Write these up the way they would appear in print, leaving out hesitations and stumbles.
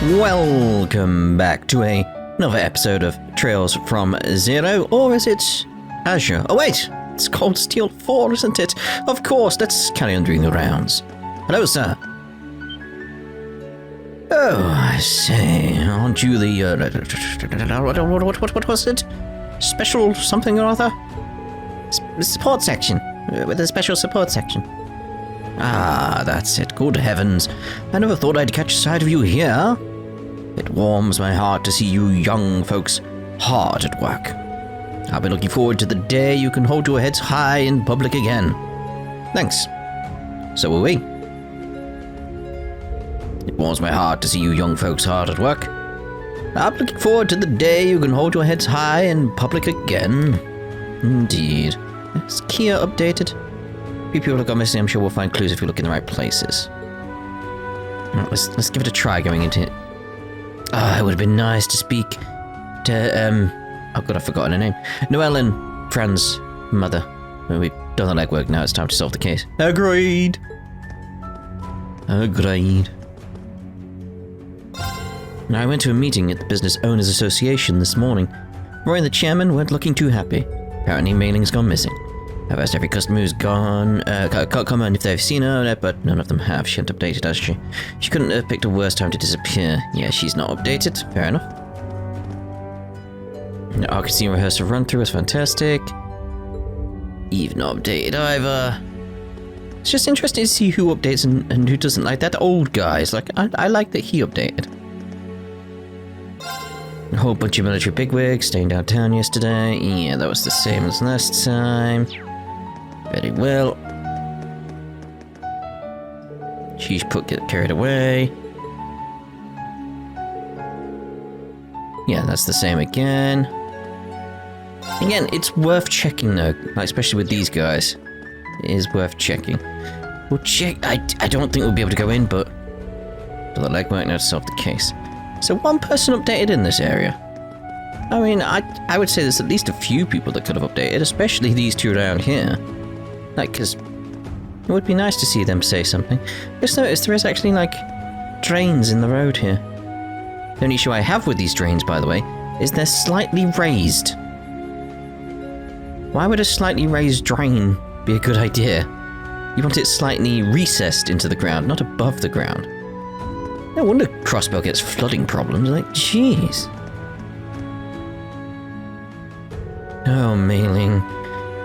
Welcome back to another episode of Trails from Zero, or is it Azure? Oh wait, it's called Steel 4, isn't it? Of course, let's carry on doing the rounds. Hello, sir. Oh, I say, aren't you the, what was it? Special something or other? Support section, with a special support section. Ah, that's it, good heavens. I never thought I'd catch sight of you here. It warms my heart to see you young folks hard at work. I'll be looking forward to the day you can hold your heads high in public again. Thanks. So will we. It warms my heart to see you young folks hard at work. I'll be looking forward to the day you can hold your heads high in public again. Indeed. Is Kia updated? Few people have gone missing. I'm sure we'll find clues if we look in the right places. Right, let's give it a try going into it. It would have been nice to speak to, oh god, I've forgotten her name. Noelle and Fran's mother. We've done the legwork, now it's time to solve the case. Agreed. Agreed. Now, I went to a meeting at the Business Owners Association this morning. Roy and the chairman weren't looking too happy. Apparently, Mailing's gone missing. I've asked every customer who's gone, can't comment if they've seen her, but none of them have. She hadn't updated, has she? She couldn't have picked a worse time to disappear. Yeah, she's not updated. Fair enough. The Arcade scene rehearsal run-through was fantastic. Eve not updated either. It's just interesting to see who updates and who doesn't. Like that old guys. Like, I like that he updated. A whole bunch of military bigwigs staying downtown yesterday. Yeah, that was the same as last time. Very well. She's get carried away. Yeah, that's the same again. Again, it's worth checking though, like, especially with these guys. It is worth checking. We'll check. I don't think we'll be able to go in, but the legwork now to solve the case. So one person updated in this area. I mean, I would say there's at least a few people that could have updated, especially these two around here. Like, because it would be nice to see them say something. Just notice there is actually, like, drains in the road here. The only issue I have with these drains, by the way, is they're slightly raised. Why would a slightly raised drain be a good idea? You want it slightly recessed into the ground, not above the ground. No wonder Crossbow gets flooding problems, like, jeez. Oh, Mailing,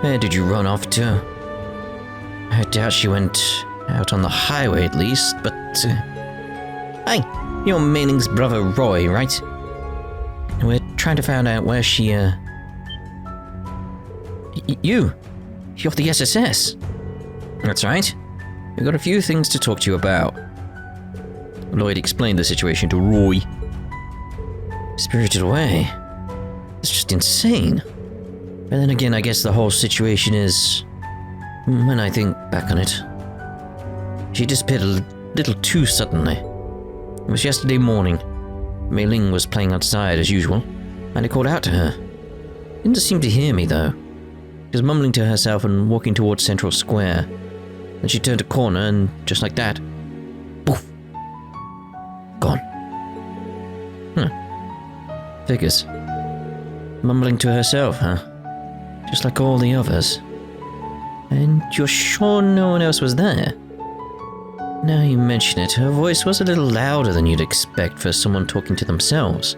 where did you run off to? I doubt she went out on the highway at least, but... Hey, you're Mailing's brother Roy, right? We're trying to find out where she, You're the SSS. That's right. We've got a few things to talk to you about. Lloyd explained the situation to Roy. Spirited away? It's just insane. But then again, I guess the whole situation is... When I think back on it, she disappeared a little too suddenly. It was yesterday morning. Mei Ling was playing outside as usual, and I called out to her. Didn't seem to hear me though. She was mumbling to herself and walking towards Central Square. Then she turned a corner and, just like that, poof! Gone. Figures. Mumbling to herself, huh? Just like all the others. And you're sure no one else was there? Now you mention it, her voice was a little louder than you'd expect for someone talking to themselves.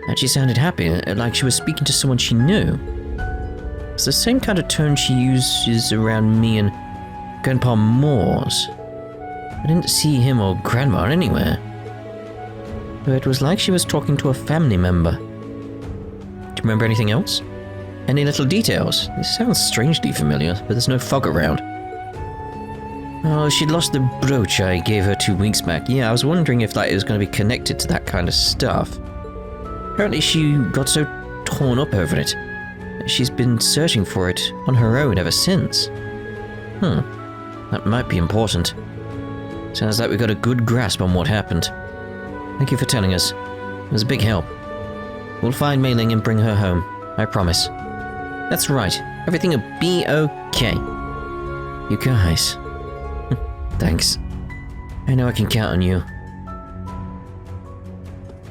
And she sounded happy, like she was speaking to someone she knew. It's the same kind of tone she uses around me and Grandpa Moore's. I didn't see him or Grandma anywhere. But it was like she was talking to a family member. Do you remember anything else? Any little details? This sounds strangely familiar, but there's no fog around. Oh, she'd lost the brooch I gave her 2 weeks back. Yeah, I was wondering if it was going to be connected to that kind of stuff. Apparently she got so torn up over it. She's been searching for it on her own ever since. That might be important. Sounds like we got a good grasp on what happened. Thank you for telling us. It was a big help. We'll find Mei Ling and bring her home. I promise. That's right. Everything will be okay. You guys. Thanks. I know I can count on you.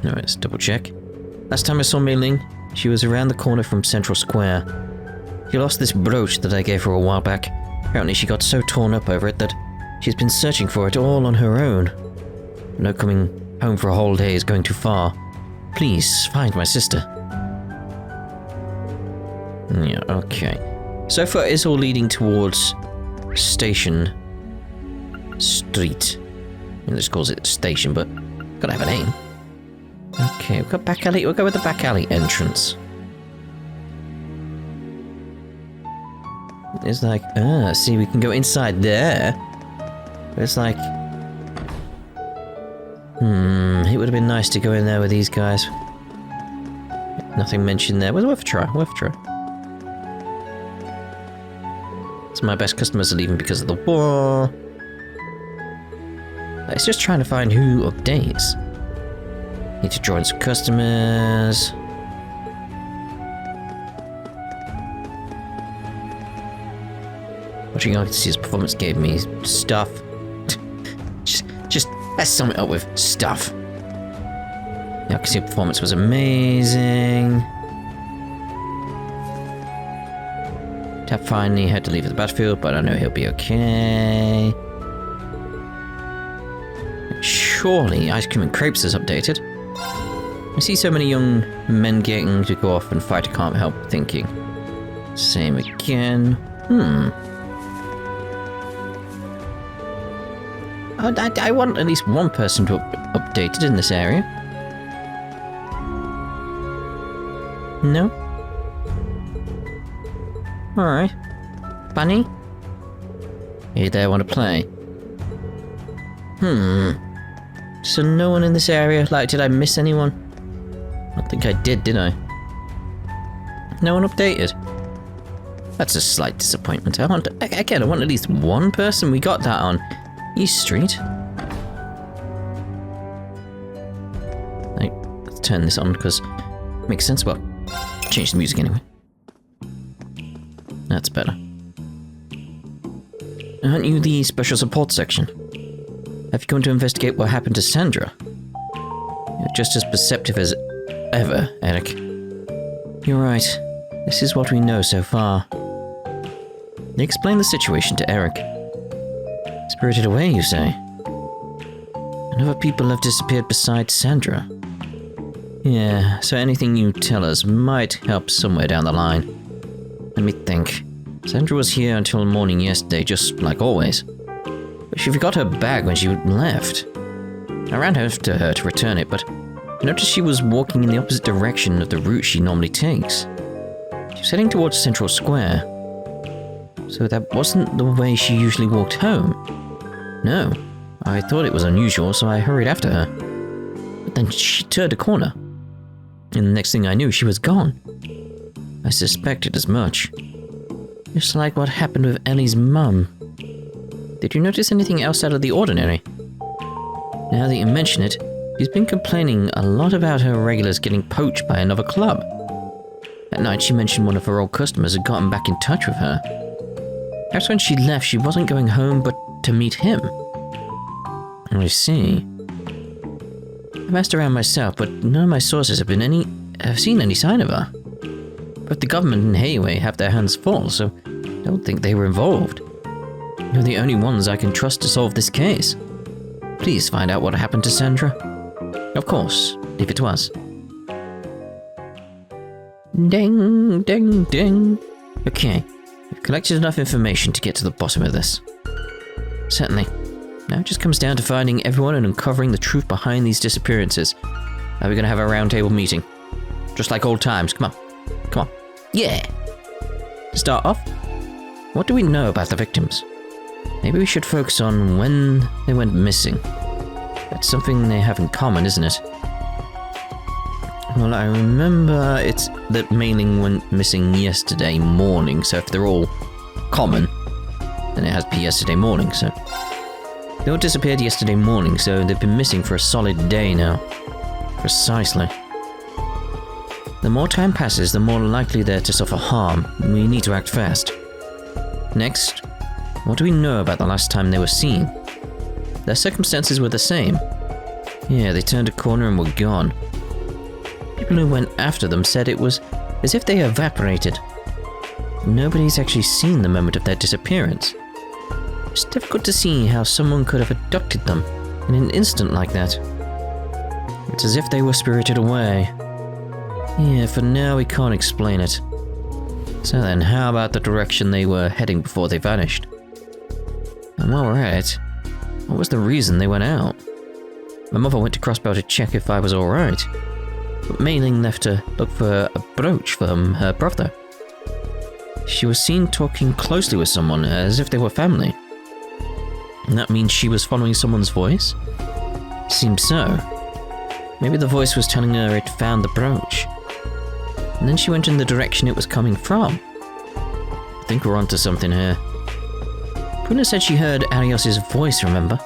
Alright, let's double check. Last time I saw Mei Ling, she was around the corner from Central Square. She lost this brooch that I gave her a while back. Apparently she got so torn up over it that she's been searching for it all on her own. No coming home for a whole day is going too far. Please, find my sister. Yeah, okay. So far it's all leading towards Station Street. This calls it Station, but gotta have a name. Okay, we've got back alley. We'll go with the back alley entrance. It's like, see, we can go inside there. But it's like, it would have been nice to go in there with these guys. Nothing mentioned there. Worth a try, worth a try. So my best customers are leaving because of the war. It's just trying to find who updates. Need to join some customers. Watching Arctis' performance gave me stuff. just let's sum it up with stuff. The Arctis' performance was amazing. Tap finally had to leave the battlefield, but I know he'll be okay. Surely Ice Cream and Crepes is updated. I see so many young men getting to go off and fight, I can't help thinking. Same again. I want at least one person to updated in this area. No? Alright. Bunny? You there want to play? So no one in this area? Like, did I miss anyone? I don't think I did I? No one updated? That's a slight disappointment. I want at least one person. We got that on East Street. Right, let's turn this on because it makes sense. Well, change the music anyway. That's better. Aren't you the special support section? Have you come to investigate what happened to Sandra? You're just as perceptive as ever, Eric. You're right. This is what we know so far. They explained the situation to Eric. Spirited away, you say? And other people have disappeared besides Sandra. Yeah, so anything you tell us might help somewhere down the line. Let me think. Sandra was here until morning yesterday, just like always. But she forgot her bag when she left. I ran after her to return it, but I noticed she was walking in the opposite direction of the route she normally takes. She was heading towards Central Square. So that wasn't the way she usually walked home. No, I thought it was unusual, so I hurried after her. But then she turned a corner. And the next thing I knew, she was gone. I suspected as much. Just like what happened with Ellie's mum. Did you notice anything else out of the ordinary? Now that you mention it, she's been complaining a lot about her regulars getting poached by another club. At night she mentioned one of her old customers had gotten back in touch with her. Perhaps when she left she wasn't going home but to meet him. I see. I've asked around myself, but none of my sources have seen any sign of her. But the government and Hayway have their hands full, so I don't think they were involved. You're the only ones I can trust to solve this case. Please find out what happened to Sandra. Of course, leave it to us. Ding, ding, ding. Okay, we've collected enough information to get to the bottom of this. Certainly. Now it just comes down to finding everyone and uncovering the truth behind these disappearances. Are we going to have a roundtable meeting? Just like old times, come on. Come on. Yeah! To start off, what do we know about the victims? Maybe we should focus on when they went missing. That's something they have in common, isn't it? Well, I remember it's that Mei Ling went missing yesterday morning, so if they're all common, then it has to be yesterday morning, so... They all disappeared yesterday morning, so they've been missing for a solid day now. Precisely. The more time passes, the more likely they're to suffer harm. We need to act fast. Next, what do we know about the last time they were seen? Their circumstances were the same. Yeah, they turned a corner and were gone. People who went after them said it was as if they evaporated. Nobody's actually seen the moment of their disappearance. It's difficult to see how someone could have abducted them in an instant like that. It's as if they were spirited away. Yeah, for now we can't explain it. So then, how about the direction they were heading before they vanished? And while we're at it, what was the reason they went out? My mother went to Crossbow to check if I was alright, but Mei-Ling left to look for a brooch from her brother. She was seen talking closely with someone, as if they were family. And that means she was following someone's voice? Seems so. Maybe the voice was telling her it found the brooch. And then she went in the direction it was coming from. I think we're onto something here. Puna said she heard Arios's voice, remember?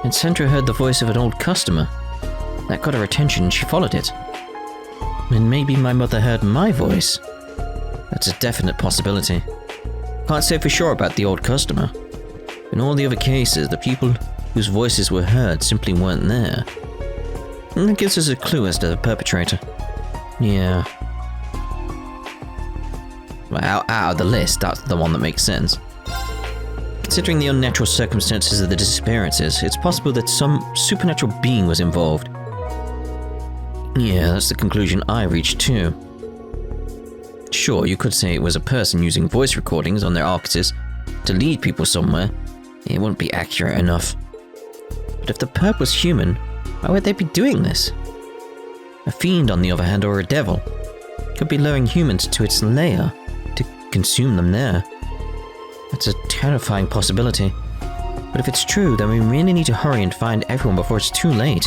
And Sandra heard the voice of an old customer. That got her attention and she followed it. And maybe my mother heard my voice. That's a definite possibility. Can't say for sure about the old customer. In all the other cases, the people whose voices were heard simply weren't there. And that gives us a clue as to the perpetrator. Yeah. Well, out of the list, that's the one that makes sense. Considering the unnatural circumstances of the disappearances, it's possible that some supernatural being was involved. Yeah, that's the conclusion I reached too. Sure, you could say it was a person using voice recordings on their Arcuses to lead people somewhere. It wouldn't be accurate enough. But if the perp was human, why would they be doing this? A fiend, on the other hand, or a devil, could be luring humans to its lair to consume them there. That's a terrifying possibility. But if it's true, then we really need to hurry and find everyone before it's too late.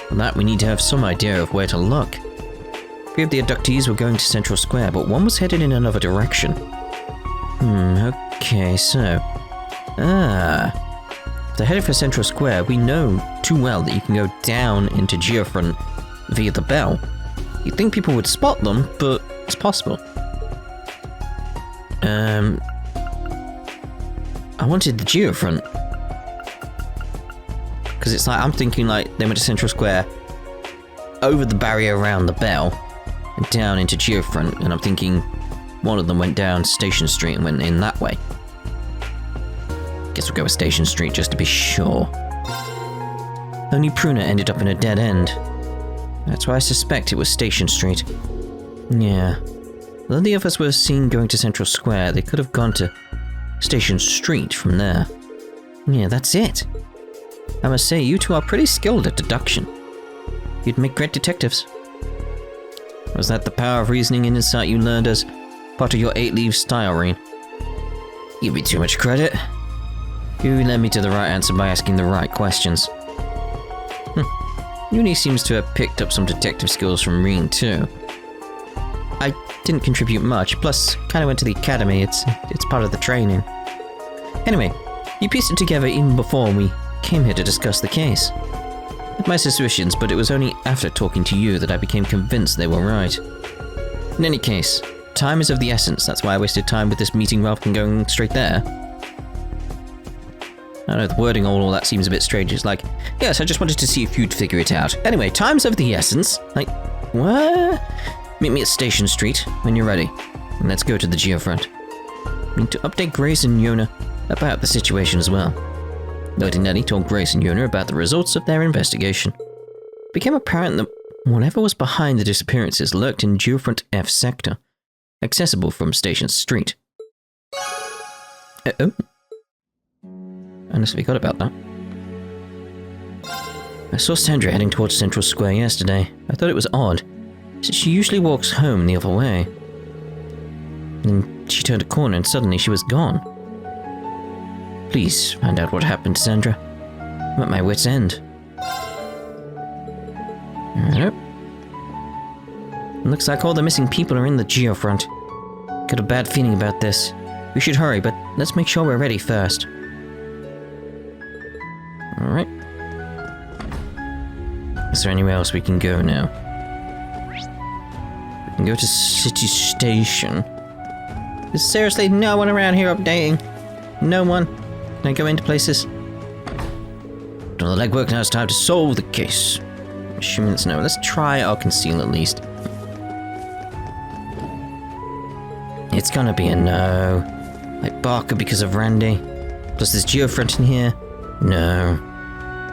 For that, we need to have some idea of where to look. Three of the abductees were going to Central Square, but one was headed in another direction. Okay, so... If they're headed for Central Square, we know too well that you can go down into Geofront via the bell. You'd think people would spot them, but it's possible. I wanted the Geofront. Because it's like, I'm thinking like, they went to Central Square, over the barrier around the bell, and down into Geofront, and I'm thinking one of them went down Station Street and went in that way. Guess we'll go with Station Street just to be sure. Only Pruna ended up in a dead end. That's why I suspect it was Station Street. Yeah. Although the others were seen going to Central Square, they could have gone to Station Street from there. Yeah, that's it. I must say, you two are pretty skilled at deduction. You'd make great detectives. Was that the power of reasoning and insight you learned as part of your 8-leaf style, Rean? Give me too much credit. You led me to the right answer by asking the right questions. Uni seems to have picked up some detective skills from Rean too. I didn't contribute much, plus kinda went to the academy, it's part of the training. Anyway, you pieced it together even before we came here to discuss the case. I had my suspicions, but it was only after talking to you that I became convinced they were right. In any case, time is of the essence, that's why I wasted time with this meeting rather than going straight there. I know the wording all that seems a bit strange. It's like, yes, I just wanted to see if you'd figure it out. Anyway, time's of the essence. Like, what? Meet me at Station Street when you're ready. And let's go to the Geofront. I need to update Grace and Yona about the situation as well. Lodi Nelly told Grace and Yona about the results of their investigation. It became apparent that whatever was behind the disappearances lurked in Geofront F sector, accessible from Station Street. Uh-oh. I honestly forgot about that. I saw Sandra heading towards Central Square yesterday. I thought it was odd, since she usually walks home the other way. Then she turned a corner and suddenly she was gone. Please find out what happened, Sandra. I'm at my wit's end. Yep. Looks like all the missing people are in the Geofront. Got a bad feeling about this. We should hurry, but let's make sure we're ready first. Alright. Is there anywhere else we can go now? We can go to City Station. There's seriously no one around here updating? No one? Can I go into places? Done the legwork, now it's time to solve the case. assuming it's no. Let's try our conceal at least. It's gonna be a no. Like Barker because of Randy. Plus there's Geofront in here. No.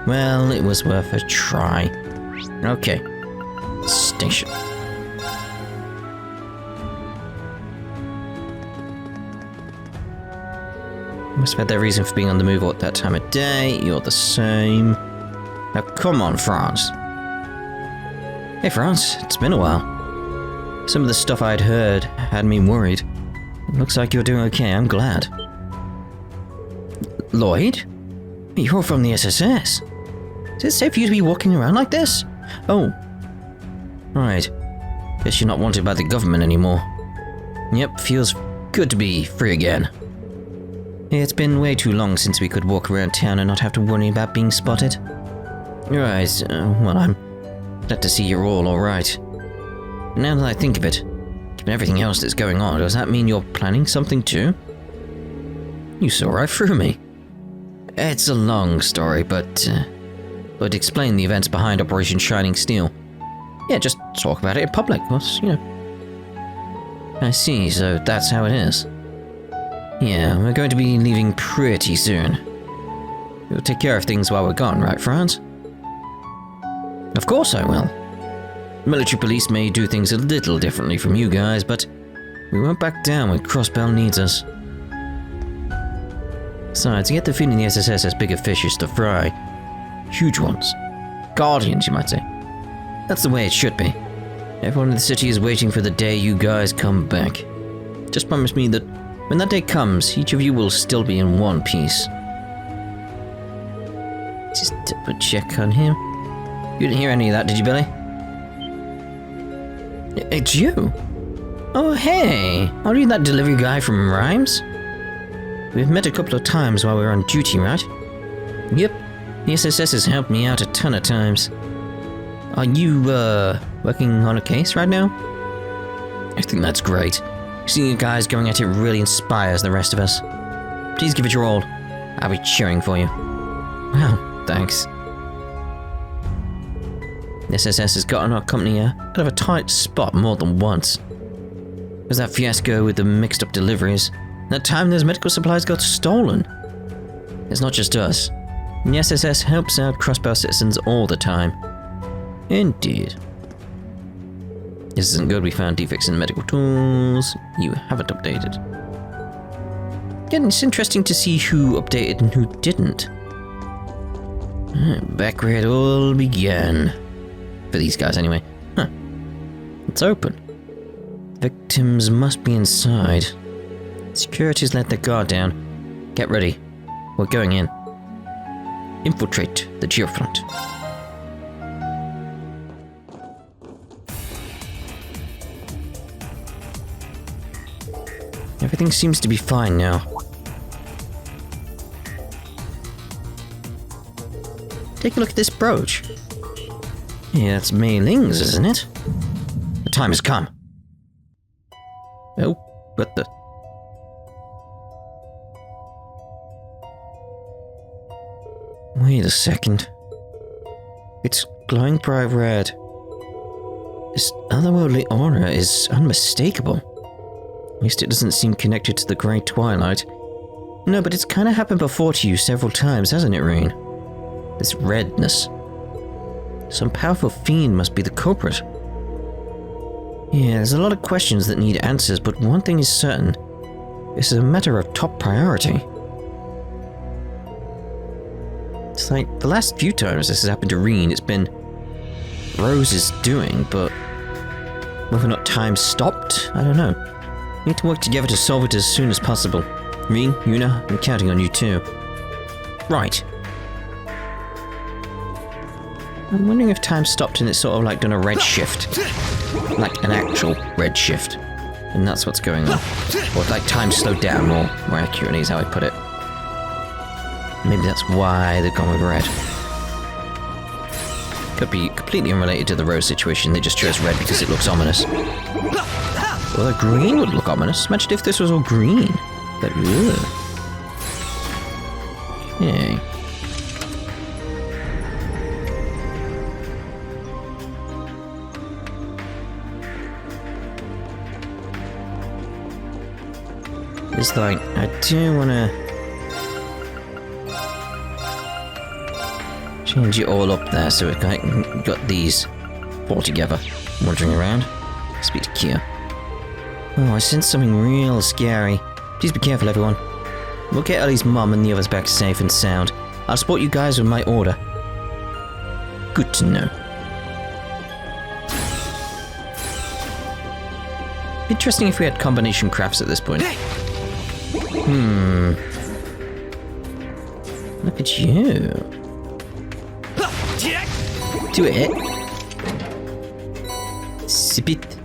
Well, it was worth a try. Okay. Station. Must have had their reason for being on the move at that time of day. You're the same. Now come on, France. Hey, France. It's been a while. Some of the stuff I'd heard had me worried. It looks like you're doing okay. I'm glad. Lloyd? You're from the SSS. Is it safe for you to be walking around like this? Oh. Right. Guess you're not wanted by the government anymore. Yep, feels good to be free again. It's been way too long since we could walk around town and not have to worry about being spotted. Right, well, I'm glad to see you're all alright. Now that I think of it, given everything else that's going on, does that mean you're planning something too? You saw right through me. It's a long story, but explain the events behind Operation Shining Steel. Yeah, just talk about it in public, you know. I see, so that's how it is. Yeah, we're going to be leaving pretty soon. You'll take care of things while we're gone, right, Franz? Of course I will. Military police may do things a little differently from you guys, but we won't back down when Crossbell needs us. Besides, I get the feeling the SSS has bigger fishes to fry. Huge ones. Guardians, you might say. That's the way it should be. Everyone in the city is waiting for the day you guys come back. Just promise me that when that day comes, each of you will still be in one piece. Just double check on him. You didn't hear any of that, did you, Billy? It's you? Oh, hey. Are you that delivery guy from Rhymes? We've met a couple of times while we were on duty, right? Yep. The SSS has helped me out a ton of times. Are you, working on a case right now? I think that's great. Seeing you guys going at it really inspires the rest of us. Please give it your all. I'll be cheering for you. Wow, thanks. The SSS has gotten our company out of a tight spot more than once. There's that fiasco with the mixed up deliveries. That time those medical supplies got stolen. It's not just us. The SSS helps out Crossbow citizens all the time. Indeed. This isn't good. We found defects in the medical tools. You haven't updated. Again, it's interesting to see who updated and who didn't. Back where it all began. For these guys, anyway. Huh. It's open. Victims must be inside. Security's let their guard down. Get ready. We're going in. Infiltrate the Geofront. Everything seems to be fine now. Take a look at this brooch. Yeah, that's Mei Ling's, isn't it? The time has come. Oh, what the... Wait a second. It's glowing bright red. This otherworldly aura is unmistakable. At least it doesn't seem connected to the Great Twilight. No, but it's kind of happened before to you several times, hasn't it, Rean? This redness. Some powerful fiend must be the culprit. Yeah, there's a lot of questions that need answers, but one thing is certain. This is a matter of top priority. It's like the last few times this has happened to Rean, it's been Rose's doing, but whether or not time stopped, I don't know. We need to work together to solve it as soon as possible. Rean, Yuna, I'm counting on you too. Right. I'm wondering if time stopped and it's sort of like done a red shift. Like an actual red shift. And that's what's going on. Or like time slowed down more accurately is how I put it. Maybe that's why they've gone with red. Could be completely unrelated to the Rose situation, they just chose red because it looks ominous. Well, the green would look ominous. Imagine if this was all green. But, ugh. Yay. It's like, I do wanna change it all up there so it got these all together. Wandering around. Speak to Kia. Oh, I sense something real scary. Please be careful, everyone. We'll get Ellie's mum and the others back safe and sound. I'll support you guys with my order. Good to know. Interesting if we had combination crafts at this point. Look at you. Do it. Sip it.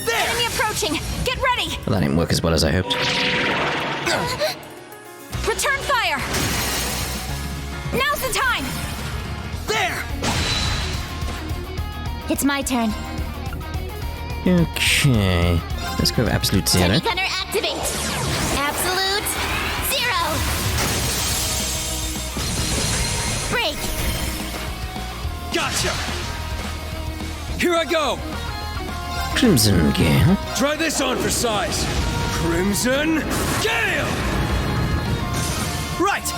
Enemy approaching! Get ready! Well, that didn't work as well as I hoped. Return fire! Now's the time! There! It's my turn. Okay. Let's go Absolute Zero. Heavy gunner activate! Absolute zero! Break! Gotcha! Here I go! Crimson Gale. Try this on for size. Crimson Gale! Right!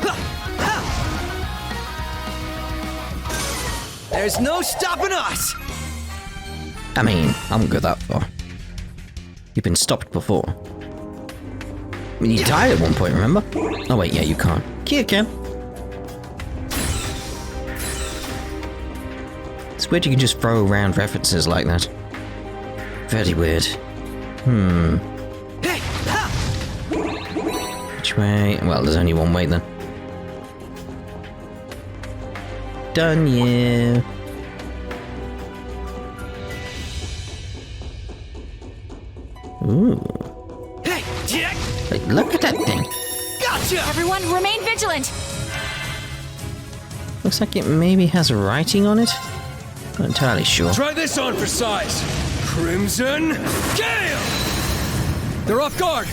Ha! Ha! There's no stopping us! I mean, I won't go that far. You've been stopped before. I mean, you died at one point, remember? Oh wait, yeah, you can't. Kia can. It's weird you can just throw around references like that. Very weird. Hey! Ha! Which way? Well, there's only one way then. Done you. Ooh. Hey! Jack! Wait, look at that thing. Gotcha! Everyone, remain vigilant! Looks like it maybe has writing on it. Not entirely sure. Try this on for size. Crimson Gale! They're off guard!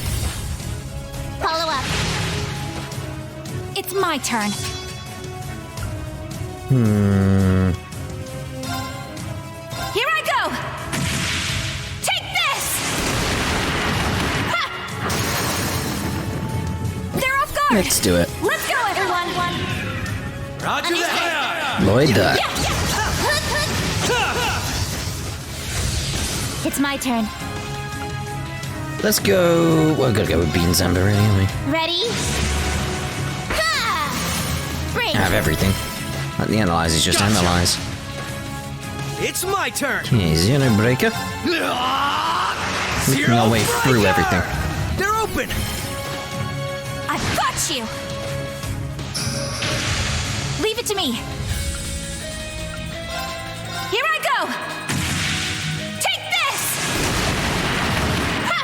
Follow up. It's my turn. Here I go! Take this! Ha! They're off guard! Let's do it. Let's go, everyone! Roger that! Lloyd that. It's my turn. Let's go. We're gonna go with Beans Amber, really, aren't we? Ready? Ha! Break! Have everything. Let the analyzers just Gotcha. analyze. It's my turn! Okay, Xeno Breaker. Making our way through everything. They're open! I've got you! Leave it to me. Here I go! Take this! Ha!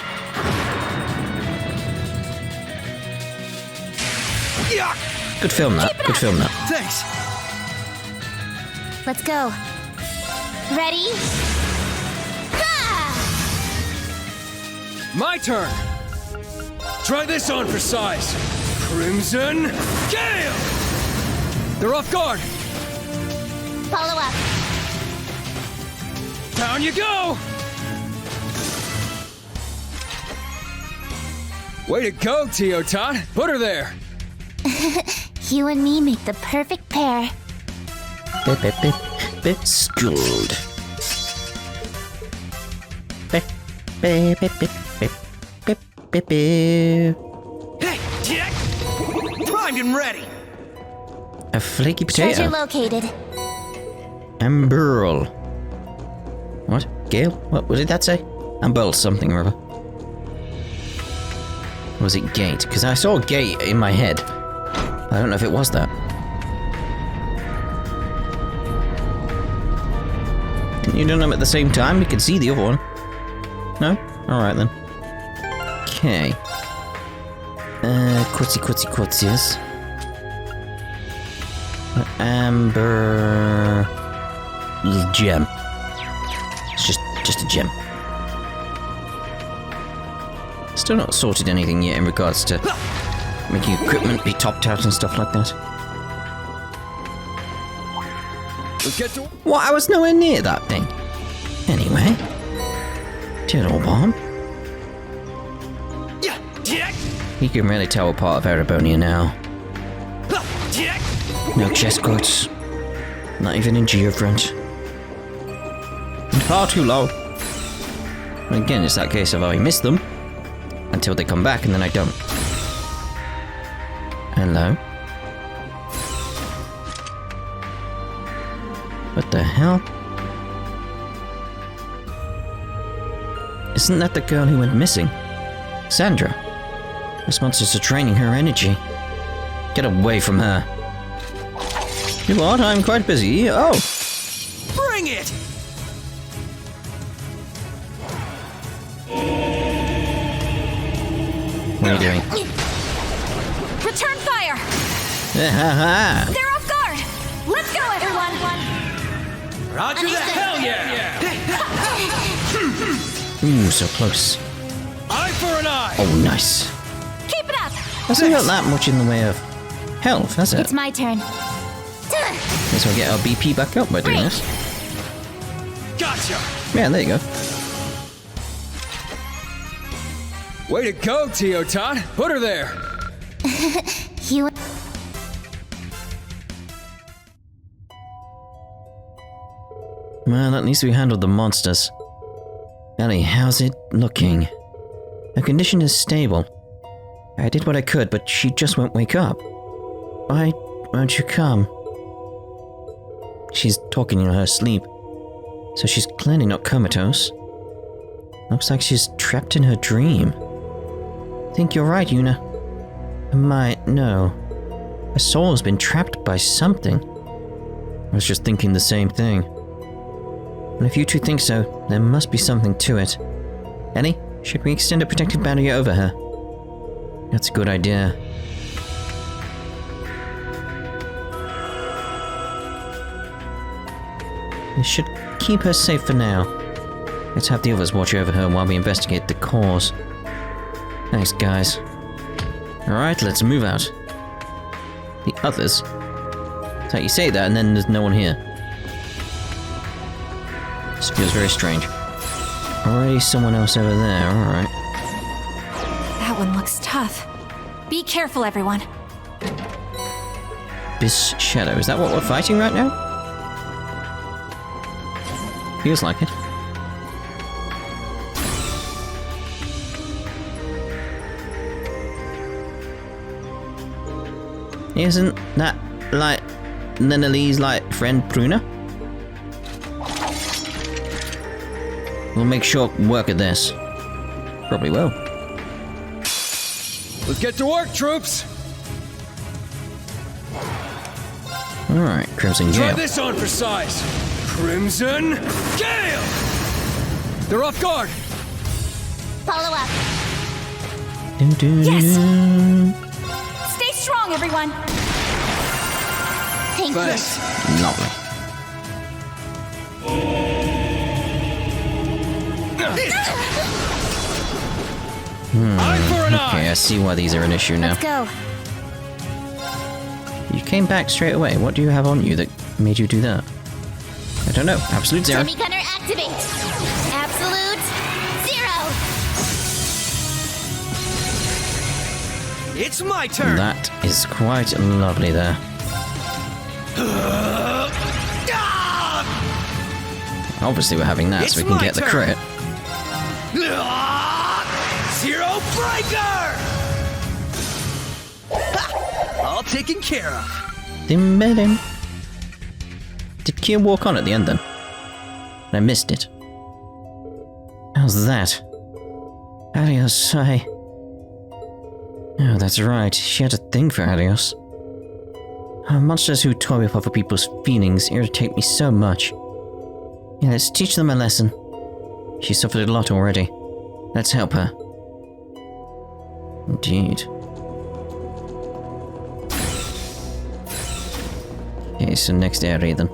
Yeah. Good film, that. Keep it Good up. film, that. Thanks! Let's go. Ready? Ha! My turn! Try this on for size. Crimson Gale! They're off guard! Follow up. Down you go! Way to go, Teotot! Put her there! You and me make the perfect pair. Bip, bip, bip, bip, schooled. Bip, bip, bip, bip, bip, bip, bip, bip. Hey, Jack! Primed and ready! A flaky Treasure potato. located. Amberl. What? Gale? What did that say? Amberl something or other. Or was it gate? Because I saw gate in my head. I don't know if it was that. Didn't you do them at the same time? You could see the other one. No? Alright then. Okay. Quatsies. Amber... gem. It's just a gem. Still not sorted anything yet in regards to making equipment be topped out and stuff like that. Let's get to... What? I was nowhere near that thing. Anyway. Turtle bomb. He can really tell we're part of Erebonia now. No chest codes. Not even in Geofront. And far too low. And again, it's that case of I miss them until they come back and then I don't. Hello? What the hell? Isn't that the girl who went missing? Sandra. Those monsters are draining her energy. Get away from her. You know what? I'm quite busy. Oh! Bring it! What are you doing? Return fire! They're off guard! Let's go, everyone! Roger the hell yeah! Ooh, so close. Eye for an eye! Oh, nice. Keep it up! Hasn't got that much in the way of health, has it? It's my turn. Guess we'll get our BP back up by doing this. Gotcha! Yeah, there you go. Way to go, Teotot! Put her there! You... Well, at least we handled the monsters. Ellie, how's it looking? Her condition is stable. I did what I could, but she just won't wake up. Why won't you come? She's talking in her sleep, so she's clearly not comatose. Looks like she's trapped in her dream. I think you're right, Yuna. No. Her soul has been trapped by something. I was just thinking the same thing. And if you two think so, there must be something to it. Ellie, should we extend a protective barrier over her? That's a good idea. This should keep her safe for now. Let's have the others watch over her while we investigate the cause. Thanks, guys. Alright, let's move out. The others? So you say that and then there's no one here. This feels very strange. Already someone else over there, alright. That one looks tough. Be careful, everyone. This shadow, is that what we're fighting right now? Feels like it. Isn't that like Nenelee's friend Pruna? We'll make short work of this. Probably will. Let's get to work, troops! Alright, Crimson Try Gale. this on for size! Crimson Gale! They're off guard! Follow up. Yes! Stay strong, everyone. Thank Thanks. Lovely. Eye for an Okay, I eye! see why these are an issue now. Let's go. You came back straight away. What do you have on you that made you do that? I don't know. Absolute zero. Semi-gunner activate. Absolute zero. It's my turn! That is quite lovely there. Obviously we're having that It's so we can my get the turn. crit. Zero Breaker! Ha! All taken care of. Dim-ba-dim. Did Kia walk on at the end then? I missed it. How's that? Adios, Oh, that's right. She had a thing for Adios. Monsters who toy with other people's feelings irritate me so much. Yeah, let's teach them a lesson. She suffered a lot already. Let's help her. Indeed. Okay, so next area then.